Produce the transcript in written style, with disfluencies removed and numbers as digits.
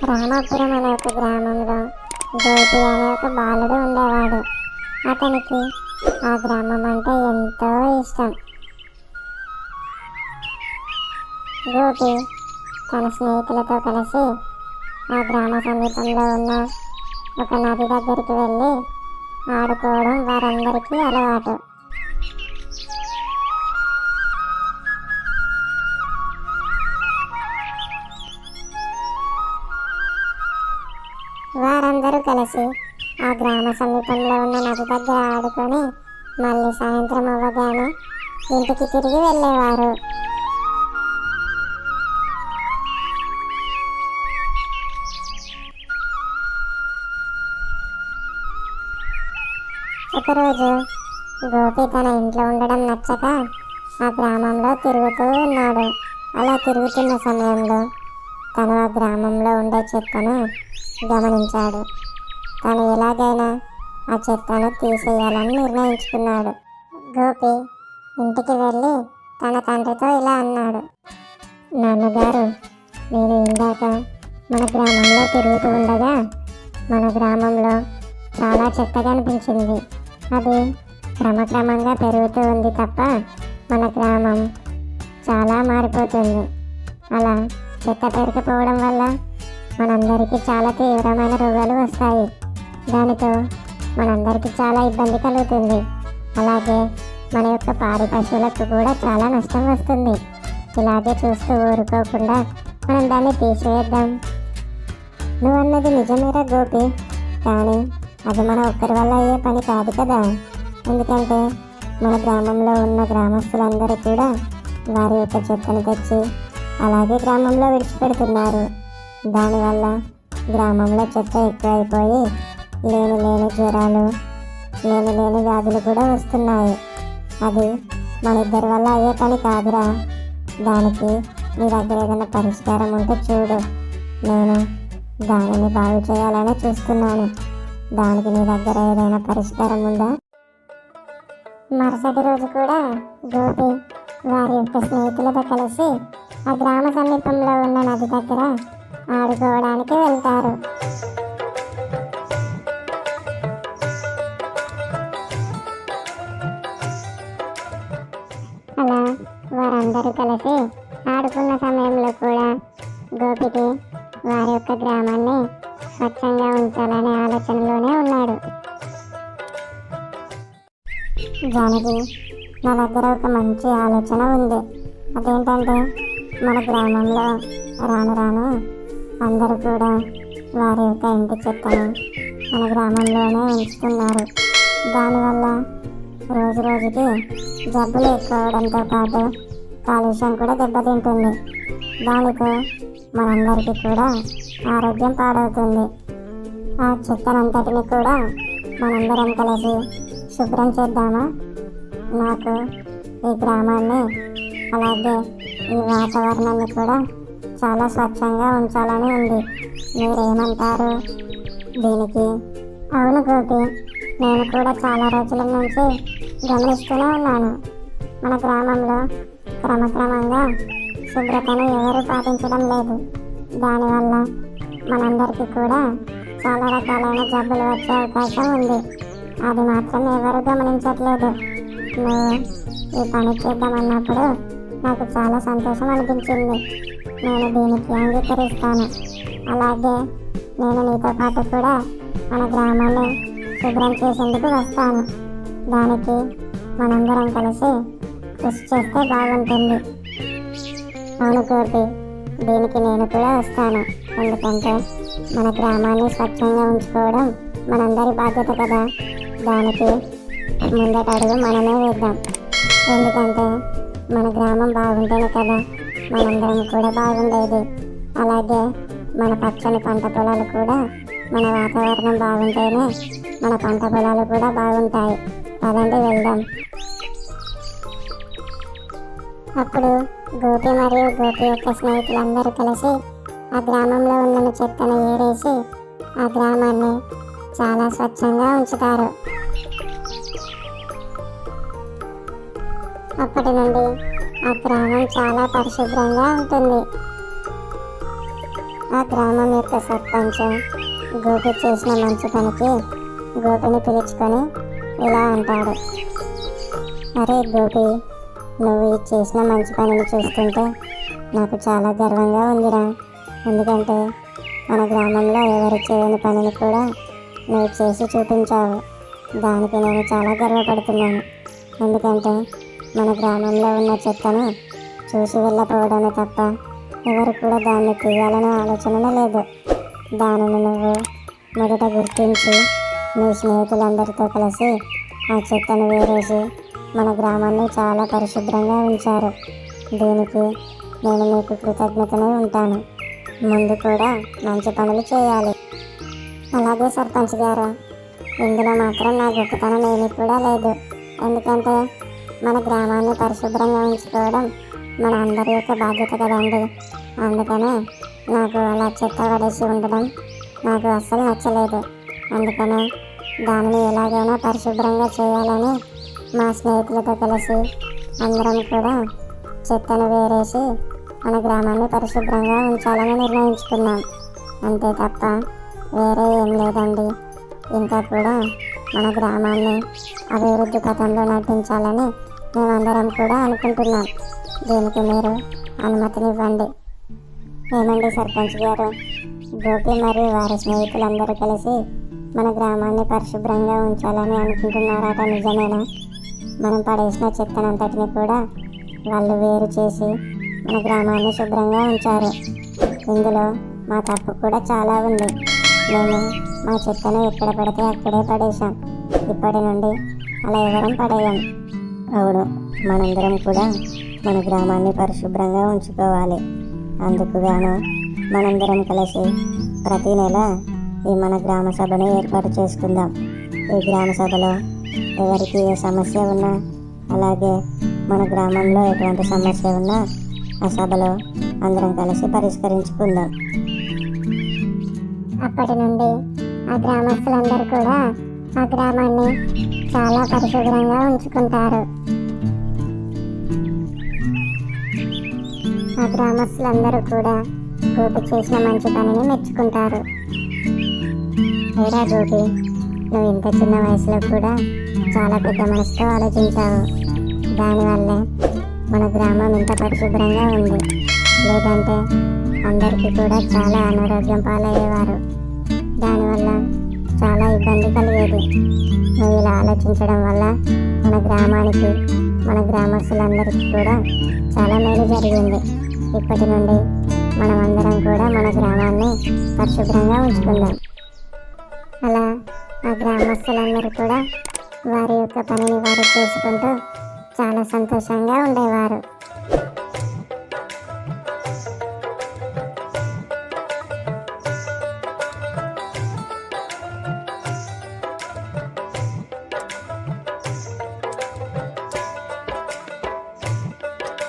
రామాపురం అనే ఒక గ్రామంలో గోపి అనే ఒక బాలుడు ఉండేవాడు. అతనికి ఆ గ్రామం అంటే ఎంతో ఇష్టం. గోపి తన స్నేహితులతో కలిసి ఆ గ్రామ సమీపంలో ఉన్న ఒక నది దగ్గరికి వెళ్ళి ఆడుకోవడం వారందరికీ అలవాటు. వారందరూ కలిసి ఆ గ్రామ సమీపంలో ఉన్న నది దగ్గర ఆడుకొని మళ్ళీ సాయంత్రం అవ్వగానే ఇంటికి తిరిగి వెళ్ళేవారు. ఒకరోజు గోపి తన ఇంట్లో ఉండడం నచ్చక ఆ గ్రామంలో తిరుగుతూ ఉన్నాడు. అలా తిరుగుతున్న సమయంలో తను ఆ గ్రామంలో ఉండే చెత్తను గమనించాడు. తను ఎలాగైనా ఆ చెత్తను తీసేయాలని నిర్ణయించుకున్నాడు. గోపి ఇంటికి వెళ్ళి తన తండ్రితో ఇలా అన్నాడు: నాన్నగారు, నేను ఇందాక మన గ్రామంలో తిరుగుతూ ఉండగా మన గ్రామంలో చాలా చెత్తగా అనిపించింది. అది క్రమక్రమంగా పెరుగుతూ ఉంది తప్ప మన గ్రామం చాలా మారిపోతుంది. అలా చెత్త పెరిగిపోవడం వల్ల మనందరికీ చాలా తీవ్రమైన రోగాలు వస్తాయి. దానితో మనందరికీ చాలా ఇబ్బంది కలుగుతుంది. అలాగే మన యొక్క పాడి పశువులకు కూడా చాలా నష్టం వస్తుంది. ఇలాగే చూస్తూ ఊరుకోకుండా మనం దాన్ని తీసివేద్దాం. నువ్వన్నది నిజమేరా గోపి, కానీ అది మన ఒక్కరి వల్ల అయ్యే పని కాదు కదా. ఎందుకంటే మన గ్రామంలో ఉన్న గ్రామస్తులందరూ కూడా వారి యొక్క చెత్తను తెచ్చి అలాగే గ్రామంలో విడిచిపెడుతున్నారు. దానివల్ల గ్రామంలో చెత్త ఎక్కువైపోయి లేని జ్వరాలు, లేని వ్యాధులు కూడా వస్తున్నాయి. అది మన ఇద్దరి వల్ల అయ్యే పని కాదురా. దానికి నీ దగ్గర ఏదైనా పరిష్కారం ఉంటే చూడు. నేను దానిని బాగు చేయాలని చూస్తున్నాను. దానికి నీ దగ్గర ఏదైనా పరిష్కారం ఉందా? మరుసటి రోజు కూడా గోపి వారి యొక్క స్నేహితులతో కలిసి ఆ గ్రామ సమీపంలో ఉన్న నది దగ్గర ఆడుకోవడానికి వెళ్తారు. అలా వారందరూ కలిసి ఆడుకున్న సమయంలో కూడా గోపికి వారి యొక్క గ్రామాన్ని స్వచ్ఛంగా ఉంచాలనే ఆలోచనలోనే ఉన్నాడు. జానకి, నా దగ్గర ఒక మంచి ఆలోచన ఉంది. అదేంటంటే మన గ్రామంలో రాను అందరూ కూడా వారి యొక్క ఇంటి చెత్తను మన గ్రామంలోనే ఉంచుతున్నారు. దానివల్ల రోజుకి జబ్బులు ఎక్కువ అవడంతో పాటు కాలుష్యం కూడా దెబ్బతింటుంది. దానితో మనందరికీ కూడా ఆరోగ్యం పాడవుతుంది. ఆ చెత్తనంతటిని కూడా మనందరం కలిసి శుభ్రం చేద్దామా? నాకు ఈ గ్రామాన్ని అలాగే ఈ వాతావరణాన్ని కూడా చాలా స్వచ్ఛంగా ఉంచాలని ఉంది. మీరేమంటారు దీనికి? అవును గోపి, నేను కూడా చాలా రోజుల నుంచి గమనిస్తూనే ఉన్నాను. మన గ్రామంలో క్రమక్రమంగా శుభ్రతను ఎవరూ పాటించడం లేదు. దానివల్ల మనందరికీ కూడా చాలా రకాలైన జబ్బులు వచ్చే అవకాశం ఉంది. అది మాత్రం ఎవరు గమనించట్లేదు. నువ్వు ఈ పని చేద్దామన్నప్పుడు నాకు చాలా సంతోషం అనిపించింది. నేను దీనికి అంగీకరిస్తాను. అలాగే నేను నీతో పాటు కూడా మన గ్రామాన్ని శుభ్రం చేసేందుకు వస్తాను. దానికి మనందరం కలిసి కృషి చేస్తే బాగుంటుంది. అవును గోపి, దీనికి నేను కూడా వస్తాను. ఎందుకంటే మన గ్రామాన్ని స్వచ్ఛంగా ఉంచుకోవడం మనందరి బాధ్యత కదా. దానికి ముందట అడుగు మనమే వేద్దాం. ఎందుకంటే మన గ్రామం బాగుంటేనే కదా మనందరం కూడా బాగుండేది. అలాగే మన పచ్చని పంట పొలాలు కూడా, మన వాతావరణం బాగుంటేనే మన పంట పొలాలు కూడా బాగుంటాయి. పదండి వెళ్దాం. అప్పుడు గోపి మరియు గోపి యొక్క స్నేహితులందరూ కలిసి ఆ గ్రామంలో ఉన్న చెత్తను ఏరేసి ఆ గ్రామాన్ని చాలా స్వచ్ఛంగా ఉంచుతారు. అప్పటి నుండి ఆ గ్రామం చాలా పరిశుభ్రంగా ఉంటుంది. ఆ గ్రామం యొక్క సర్పంచ్ గోపి చేసిన మంచి పనికి గోపిని పిలుచుకొని ఇలా అంటాడు, అరే గోపి, నువ్వు ఈ చేసిన మంచి పనిని చూస్తుంటే నాకు చాలా గర్వంగా ఉందిరా. ఎందుకంటే మన గ్రామంలో ఎవరు చేయని పనిని కూడా నువ్వు చేసి చూపించావు. దానికి నేను చాలా గర్వపడుతున్నాను. ఎందుకంటే మన గ్రామంలో ఉన్న చెత్తను చూసి వెళ్ళపోవడమే తప్ప ఎవరు కూడా దాన్ని తీయాలనే ఆలోచన లేదు. దానిని నువ్వు మొదట గుర్తించి నీ స్నేహితులందరితో కలిసి ఆ చెత్తను వేరేసి మన గ్రామాన్ని చాలా పరిశుభ్రంగా ఉంచారు. దీనికి నేను మీకు కృతజ్ఞతనే ఉంటాను. ముందు కూడా మంచి పనులు చేయాలి. అలాగే సర్పంచ్ గారు, ఇందులో మాత్రం నా గొప్పతనం ఏమీ కూడా లేదు. ఎందుకంటే మన గ్రామాన్ని పరిశుభ్రంగా ఉంచుకోవడం మన అందరి యొక్క బాధ్యత కదండి. అందుకనే నాకు అలా చెత్త పడేసి ఉండడం నాకు అస్సలు నచ్చలేదు. అందుకనే దానిని ఎలాగైనా పరిశుభ్రంగా చేయాలని మా స్నేహితులతో కలిసి అందరం కూడా చెత్తను వేరేసి మన గ్రామాన్ని పరిశుభ్రంగా ఉంచాలని నిర్ణయించుకున్నాం. అంతే తప్ప వేరే ఏం లేదండి. ఇంకా కూడా మన గ్రామాన్ని అభివృద్ధి పథంలో నడిపించాలని మేమందరం కూడా అనుకుంటున్నాం. దీనికి మీరు అనుమతినివ్వండి. ఏమండి సర్పంచ్ గారు, గోపి మరియు వారి స్నేహితులందరూ కలిసి మన గ్రామాన్ని పరిశుభ్రంగా ఉంచాలని అనుకుంటున్నారట, నిజమేనా? మనం పడేసిన చెత్తనంతటిని కూడా వాళ్ళు వేరు చేసి మన గ్రామాన్ని శుభ్రంగా ఉంచారు. ఇందులో మా తప్పు కూడా చాలా ఉంది. మేము మా చెత్తను ఎక్కడ పడితే అక్కడే పడేశాం. ఇప్పటి నుండి అలా ఎవరం పడేయం. అవును, మనందరం కూడా మన గ్రామాన్ని పరిశుభ్రంగా ఉంచుకోవాలి. అందుకు గాను మనందరం కలిసి ప్రతి నెల ఈ మన గ్రామ సభను ఏర్పాటు చేసుకుందాం. ఈ గ్రామ సభలో ఎవరికి ఏ సమస్య ఉన్నా, అలాగే మన గ్రామంలో ఎటువంటి సమస్య ఉన్నా ఆ సభలో అందరం కలిసి పరిష్కరించుకుందాం. అప్పటి నుండి ఆ గ్రామస్తులందరూ కూడా ఆ గ్రామాన్ని చాలా పరిశుభ్రంగా ఉంచుకుంటారు. ఆ గ్రామస్తులందరూ కూడా గోపి చేసిన మంచి పనిని మెచ్చుకుంటారు. ఏరా గోపి, నువ్వు ఇంత చిన్న వయసులో కూడా చాలా పెద్ద మనసుతో ఆలోచించావు. దానివల్లే మన గ్రామం ఇంత పరిశుభ్రంగా ఉంది. లేదంటే అందరికీ కూడా చాలా అనారోగ్యం పాలయ్యేవారు. దానివల్ల చాలా ఇబ్బంది కలిగేది. నువ్వు ఇలా ఆలోచించడం వల్ల మన గ్రామానికి, మన గ్రామస్తులందరికీ కూడా చాలా మేలు జరిగింది. ఇప్పటి నుండి మనమందరం కూడా మన గ్రామాన్ని పరిశుభ్రంగా ఉంచుకుందాం. అలా ఆ గ్రామస్తులందరూ కూడా వారి యొక్క పనిని వారు చేసుకుంటూ చాలా సంతోషంగా ఉండేవారు.